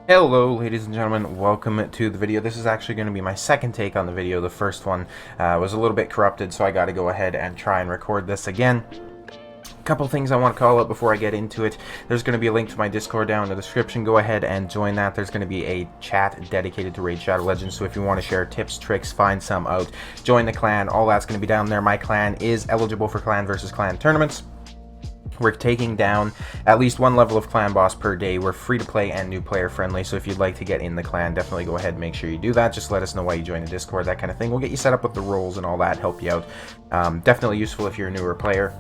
Hello ladies and gentlemen, welcome to the video. This is actually going to be my second take on the video. The first one was a little bit corrupted, so I got to go ahead and try and record this again. A couple things I want to call out before I get into it. There's going to be a link to my Discord down in the description. Go ahead and join that. There's going to be a chat dedicated to Raid Shadow Legends, so if you want to share tips, tricks, find some out, join the clan, all that's going to be down there. My clan is eligible for clan versus clan tournaments. We're taking down at least one level of clan boss per day. We're free to play and new player friendly, so if you'd like to get in the clan, definitely go ahead and make sure you do that. Just let us know why you joined the Discord, that kind of thing. We'll get you set up with the roles and all that, help you out. Definitely useful if you're a newer player.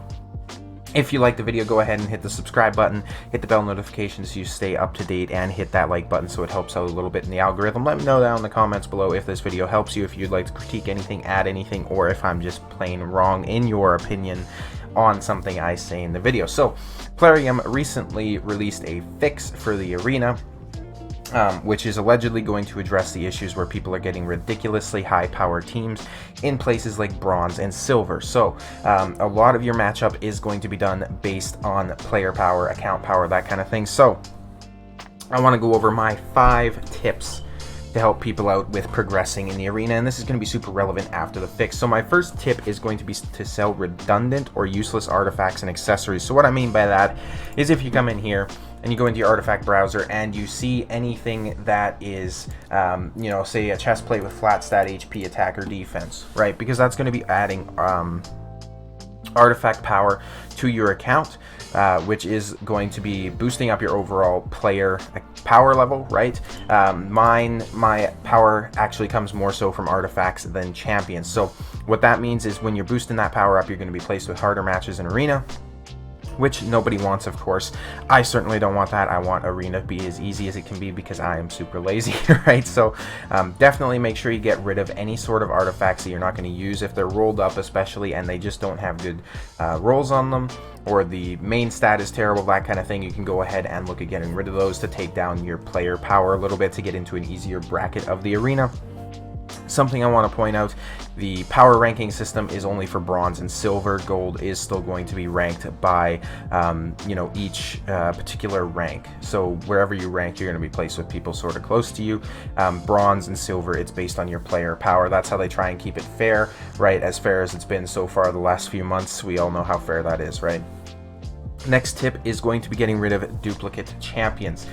If you like the video, go ahead and hit the subscribe button, hit the bell notifications so you stay up to date, and hit that like button so it helps out a little bit in the algorithm. Let me know down in the comments below if this video helps you, if you'd like to critique anything, add anything, or if I'm just plain wrong in your opinion on something I say in the video. So, Plarium recently released a fix for the arena, which is allegedly going to address the issues where people are getting ridiculously high-powered teams in places like bronze and silver. So a lot of your matchup is going to be done based on player power, account power, that kind of thing. So I want to go over my 5 tips to help people out with progressing in the arena, and this is going to be super relevant after the fix. So my first tip is going to be to sell redundant or useless artifacts and accessories. So what I mean by that is if you come in here and you go into your artifact browser and you see anything that is, you know, say a chest plate with flat stat HP, attack, or defense, right? Because that's going to be adding artifact power to your account, which is going to be boosting up your overall player power level, right? My power actually comes more so from artifacts than champions. So what that means is when you're boosting that power up, you're going to be placed with harder matches in arena, which nobody wants, of course. I certainly don't want that. I want arena to be as easy as it can be because I am super lazy, right? So definitely make sure you get rid of any sort of artifacts that you're not going to use if they're rolled up, especially, and they just don't have good rolls on them, or the main stat is terrible, that kind of thing. You can go ahead and look at getting rid of those to take down your player power a little bit to get into an easier bracket of the arena. Something I want to point out, the power ranking system is only for bronze and silver. Gold is still going to be ranked by, you know, each particular rank. So wherever you rank, you're going to be placed with people sort of close to you. Bronze and silver, it's based on your player power. That's how they try and keep it fair, right? As fair as it's been so far the last few months. We all know how fair that is, right? Next tip is going to be getting rid of duplicate champions.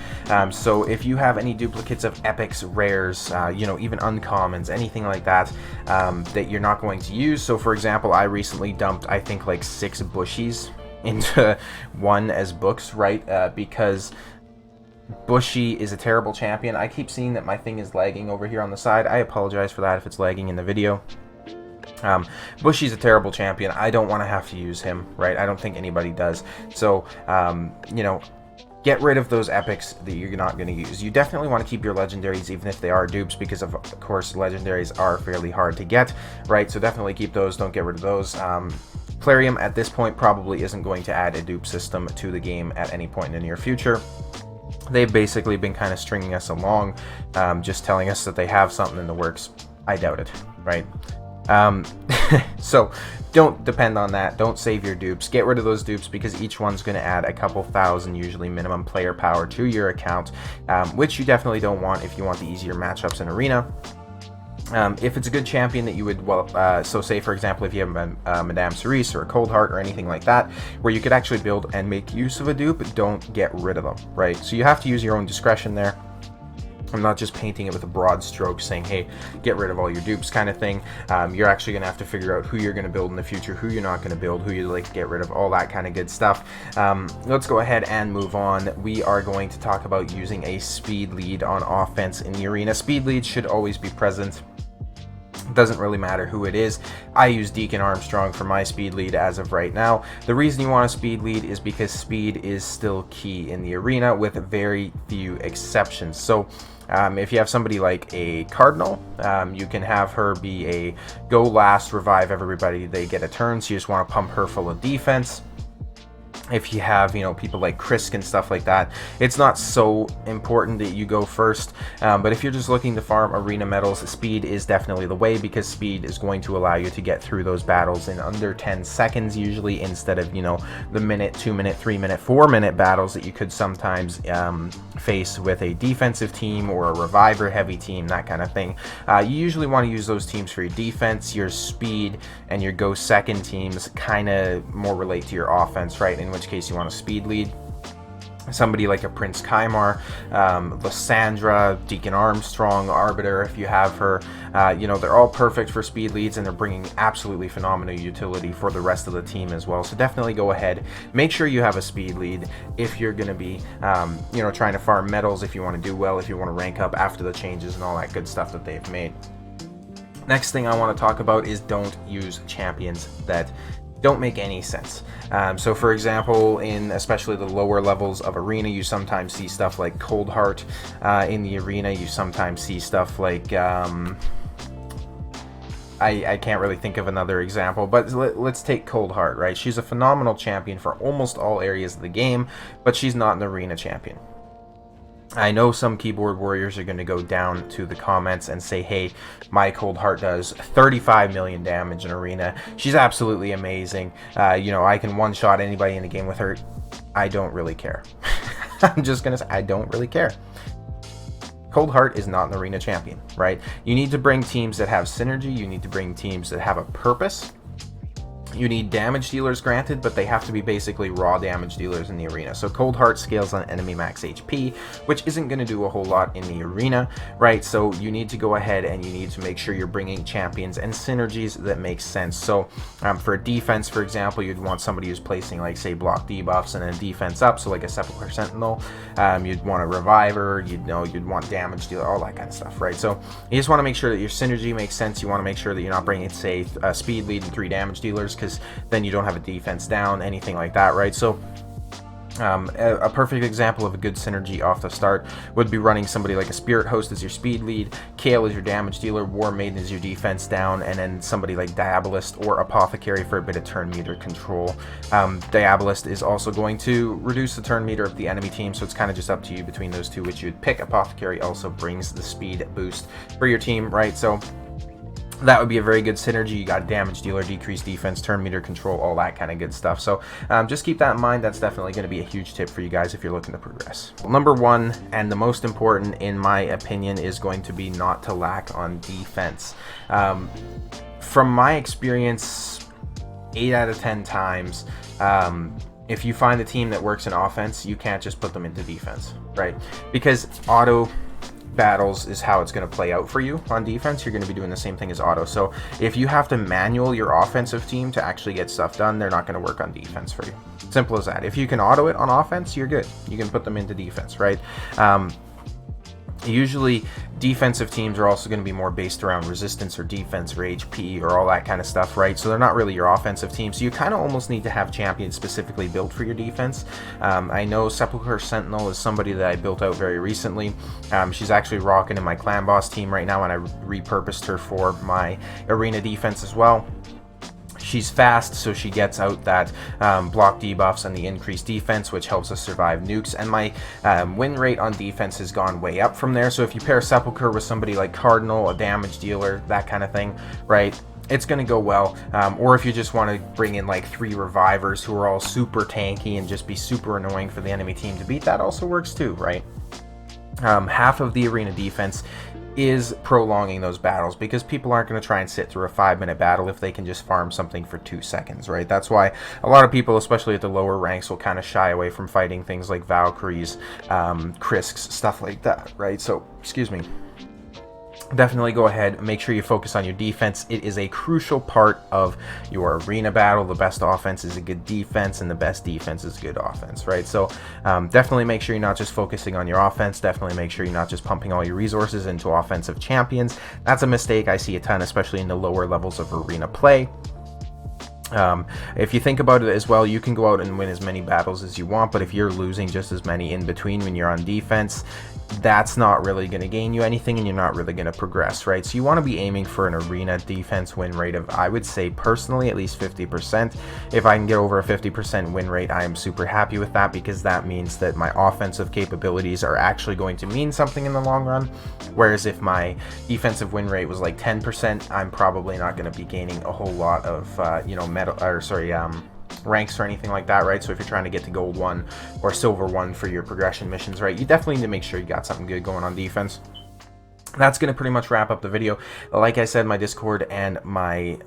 So if you have any duplicates of epics, rares, you know, even uncommons, anything like that, that you're not going to use. So for example, I recently dumped, I think, like 6 bushies into one as books, right? Because Bushy is a terrible champion. I keep seeing that my thing is lagging over here on the side. I apologize for that if it's lagging in the video. Bushy's a terrible champion. I don't want to have to use him, right? I don't think anybody does. So, you know, get rid of those epics that you're not going to use. You definitely want to keep your legendaries even if they are dupes, because of course legendaries are fairly hard to get, right? So definitely keep those. Don't get rid of those. Plarium at this point probably isn't going to add a dupe system to the game at any point in the near future. They've basically been kind of stringing us along, just telling us that they have something in the works. I doubt it, right? So don't depend on that. Don't save your dupes. Get rid of those dupes because each one's going to add a couple thousand, usually minimum player power, to your account, which you definitely don't want if you want the easier matchups in arena. If it's a good champion that you would, well, so say for example if you have a Madame Cerise or a Cold Heart or anything like that, where you could actually build and make use of a dupe, don't get rid of them, right? So you have to use your own discretion there. I'm not just painting it with a broad stroke saying, hey, get rid of all your dupes kind of thing. You're actually going to have to figure out who you're going to build in the future, who you're not going to build, who you'd like to get rid of, all that kind of good stuff. Let's go ahead and move on. We are going to talk about using a speed lead on offense in the arena. Speed leads should always be present. Doesn't really matter who it is. I use Deacon Armstrong for my speed lead as of right now. The reason you want a speed lead is because speed is still key in the arena with very few exceptions. So if you have somebody like a Cardinal, you can have her be a go last, revive everybody, they get a turn, so you just want to pump her full of defense. If you have, you know, people like Krisk and stuff like that, it's not so important that you go first. But if you're just looking to farm arena medals, speed is definitely the way, because speed is going to allow you to get through those battles in under 10 seconds usually, instead of, you know, the minute, 2 minute, 3 minute, 4 minute battles that you could sometimes face with a defensive team or a reviver heavy team, that kind of thing. You usually want to use those teams for your defense. Your speed and your go second teams kind of more relate to your offense, right? In which case you want a speed lead. Somebody like a Prince Kaimar, Lysandra, Deacon Armstrong, Arbiter, if you have her, you know, they're all perfect for speed leads, and they're bringing absolutely phenomenal utility for the rest of the team as well. So definitely go ahead, make sure you have a speed lead if you're going to be, you know, trying to farm medals, if you want to do well, if you want to rank up after the changes and all that good stuff that they've made. Next thing I want to talk about is don't use champions that don't make any sense. So for example, in especially the lower levels of arena, you sometimes see stuff like Cold Heart in the arena. You sometimes see stuff like I can't really think of another example, but let's take Cold Heart, right? She's a phenomenal champion for almost all areas of the game, but she's not an arena champion. I know some keyboard warriors are going to go down to the comments and say, hey, my Cold Heart does 35 million damage in arena. She's absolutely amazing. You know, I can one-shot anybody in the game with her. I don't really care. I'm just going to say, I don't really care. Cold Heart is not an arena champion, right? You need to bring teams that have synergy. You need to bring teams that have a purpose. You need damage dealers, granted, but they have to be basically raw damage dealers in the arena. So Cold Heart scales on enemy max HP, which isn't going to do a whole lot in the arena, right? So you need to go ahead and you need to make sure you're bringing champions and synergies that make sense. So for defense, for example, you'd want somebody who's placing, like, say, block debuffs and then defense up, so like a Sepulchre Sentinel. You'd want a Reviver, you'd want damage dealer, all that kind of stuff, right? So you just want to make sure that your synergy makes sense. You want to make sure that you're not bringing, say, a speed lead and 3 damage dealers, because then you don't have a defense down, anything like that, right? So a perfect example of a good synergy off the start would be running somebody like a Spirit Host as your speed lead, Kale as your damage dealer, War Maiden as your defense down, and then somebody like Diabolist or Apothecary for a bit of turn meter control. Diabolist is also going to reduce the turn meter of the enemy team, so it's kind of just up to you between those two which you'd pick. Apothecary also brings the speed boost for your team, right? So that would be a very good synergy. You got damage dealer, decreased defense, turn meter control, all that kind of good stuff. So just keep that in mind. That's definitely going to be a huge tip for you guys if you're looking to progress. Well, number one, and the most important in my opinion, is going to be not to lack on defense. From my experience, 8 out of 10 times, if you find a team that works in offense, you can't just put them into defense, right? Because auto battles is how it's going to play out for you on defense. You're going to be doing the same thing as auto. So if you have to manual your offensive team to actually get stuff done, they're not going to work on defense for you. Simple as that. If you can auto it on offense, you're good. You can put them into defense, right? Usually defensive teams are also going to be more based around resistance or defense or HP or all that kind of stuff, right? So they're not really your offensive team. So you kind of almost need to have champions specifically built for your defense. I know Sepulchre Sentinel is somebody that I built out very recently. She's actually rocking in my clan boss team right now, and I repurposed her for my arena defense as well. She's fast, so she gets out that block debuffs and the increased defense, which helps us survive nukes. And my win rate on defense has gone way up from there. So if you pair Sepulchre with somebody like Cardinal, a damage dealer, that kind of thing, right, it's going to go well. Or if you just want to bring in like 3 revivers who are all super tanky and just be super annoying for the enemy team to beat, that also works too, right? Half of the arena defense is prolonging those battles, because people aren't going to try and sit through a 5-minute battle if they can just farm something for 2 seconds, right? That's why a lot of people, especially at the lower ranks, will kind of shy away from fighting things like Valkyries, Krisks, stuff like that, right? So, excuse me. Definitely go ahead, make sure you focus on your defense. It is a crucial part of your arena battle. The best offense is a good defense, and the best defense is good offense, right? So definitely make sure you're not just focusing on your offense. Definitely make sure you're not just pumping all your resources into offensive champions. That's a mistake I see a ton, especially in the lower levels of arena play. If you think about it as well, you can go out and win as many battles as you want, but if you're losing just as many in between when you're on defense, that's not really going to gain you anything, and you're not really going to progress, right? So you want to be aiming for an arena defense win rate of, I would say personally, at least 50%. If I can get over a 50% win rate, I am super happy with that, because that means that my offensive capabilities are actually going to mean something in the long run. Whereas if my defensive win rate was like 10%, I'm probably not going to be gaining a whole lot of ranks or anything like that, right? So if you're trying to get to gold 1 or silver 1 for your progression missions, right, you definitely need to make sure you got something good going on defense. That's going to pretty much wrap up the video. Like I said, my Discord and my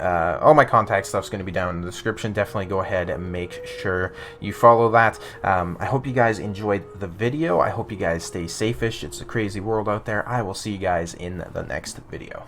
all my contact stuff is going to be down in the description. Definitely go ahead and make sure you follow that. I hope you guys enjoyed the video. I hope you guys stay safe-ish. It's a crazy world out there. I will see you guys in the next video.